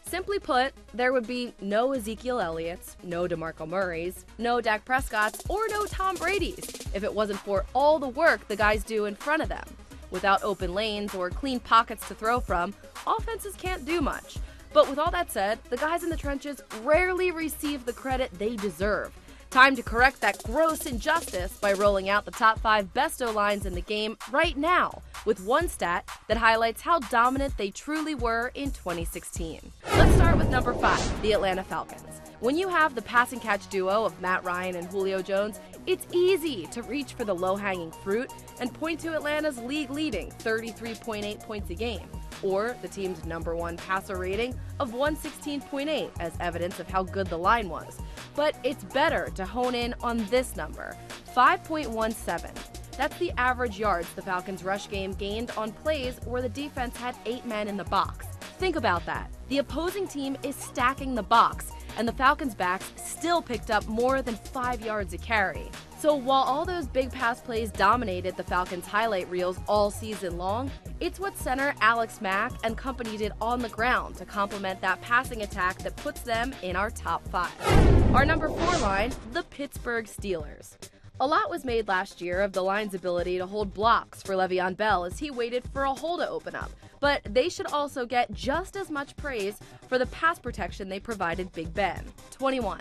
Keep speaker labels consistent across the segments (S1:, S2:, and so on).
S1: Simply put, there would be no Ezekiel Elliott's, no DeMarco Murray's, no Dak Prescott's, or no Tom Brady's if it wasn't for all the work the guys do in front of them. Without open lanes or clean pockets to throw from, offenses can't do much. But with all that said, the guys in the trenches rarely receive the credit they deserve. Time to correct that gross injustice by rolling out the top 5 best O-lines in the game right now, with one stat that highlights how dominant they truly were in 2016. Let's start with number 5, the Atlanta Falcons. When you have the pass and catch duo of Matt Ryan and Julio Jones, it's easy to reach for the low-hanging fruit and point to Atlanta's league-leading 33.8 points a game, or the team's #1 passer rating of 116.8 as evidence of how good the line was. But it's better to hone in on this number, 5.17. That's the average yards the Falcons' rush game gained on plays where the defense had 8 men in the box. Think about that. The opposing team is stacking the box, and the Falcons' backs still picked up more than 5 yards a carry. So while all those big pass plays dominated the Falcons' highlight reels all season long, it's what center Alex Mack and company did on the ground to complement that passing attack that puts them in our top 5. Our number 4 line, the Pittsburgh Steelers. A lot was made last year of the line's ability to hold blocks for Le'Veon Bell as he waited for a hole to open up, but they should also get just as much praise for the pass protection they provided Big Ben. 21.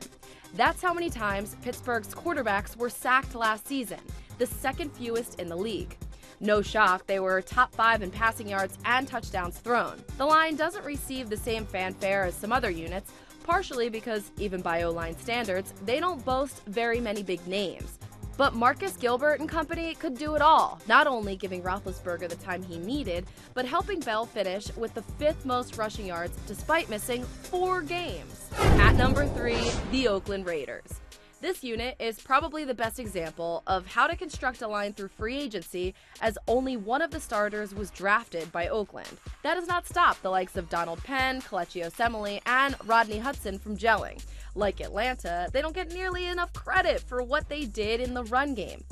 S1: That's how many times Pittsburgh's quarterbacks were sacked last season, the second fewest in the league. No shock, they were top 5 in passing yards and touchdowns thrown. The line doesn't receive the same fanfare as some other units, partially because, even by O-line standards, they don't boast very many big names. But Marcus Gilbert and company could do it all, not only giving Roethlisberger the time he needed, but helping Bell finish with the 5th most rushing yards despite missing 4 games. At number 3, the Oakland Raiders. This unit is probably the best example of how to construct a line through free agency, as only one of the starters was drafted by Oakland. That does not stop the likes of Donald Penn, Kelechi Osemele, and Rodney Hudson from gelling. Like Atlanta, they don't get nearly enough credit for what they did in the run game.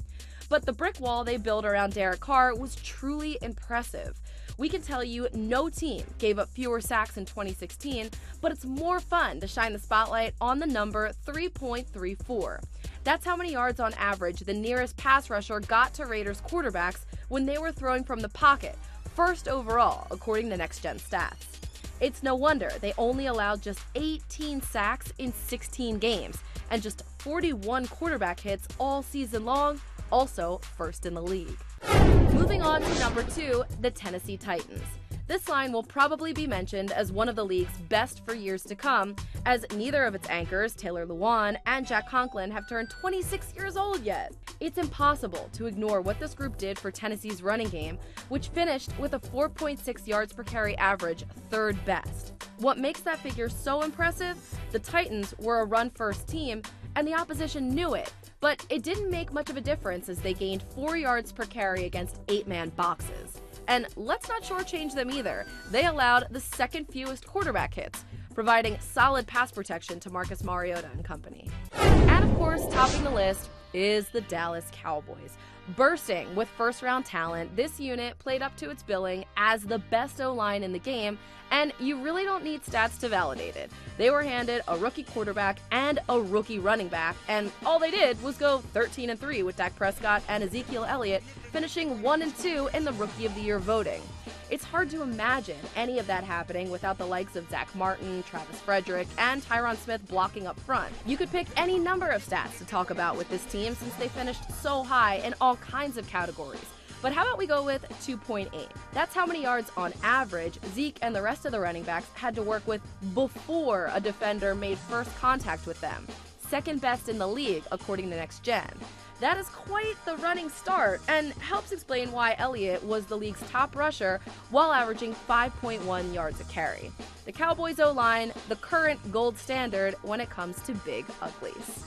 S1: But the brick wall they built around Derek Carr was truly impressive. We can tell you no team gave up fewer sacks in 2016, but it's more fun to shine the spotlight on the number 3.34. That's how many yards on average the nearest pass rusher got to Raiders quarterbacks when they were throwing from the pocket, first overall, according to Next Gen Stats. It's no wonder they only allowed just 18 sacks in 16 games, and just 41 quarterback hits all season long, also first in the league. Moving on to number 2, the Tennessee Titans. This line will probably be mentioned as one of the league's best for years to come, as neither of its anchors, Taylor Lewan and Jack Conklin, have turned 26 years old yet. It's impossible to ignore what this group did for Tennessee's running game, which finished with a 4.6 yards per carry average, 3rd best. What makes that figure so impressive? The Titans were a run-first team, and the opposition knew it. But it didn't make much of a difference as they gained 4 yards per carry against 8-man boxes. And let's not shortchange them either. They allowed the 2nd fewest quarterback hits, providing solid pass protection to Marcus Mariota and company. And of course, topping the list is the Dallas Cowboys. Bursting with first-round talent, this unit played up to its billing as the best O-line in the game, and you really don't need stats to validate it. They were handed a rookie quarterback and a rookie running back, and all they did was go 13-3 with Dak Prescott and Ezekiel Elliott, finishing 1-2 in the Rookie of the Year voting. It's hard to imagine any of that happening without the likes of Zach Martin, Travis Frederick, and Tyron Smith blocking up front. You could pick any number of stats to talk about with this team since they finished so high in all kinds of categories. But how about we go with 2.8? That's how many yards on average Zeke and the rest of the running backs had to work with before a defender made first contact with them. 2nd best in the league, according to Next Gen. That is quite the running start, and helps explain why Elliott was the league's top rusher while averaging 5.1 yards a carry. The Cowboys O-line, the current gold standard when it comes to big uglies.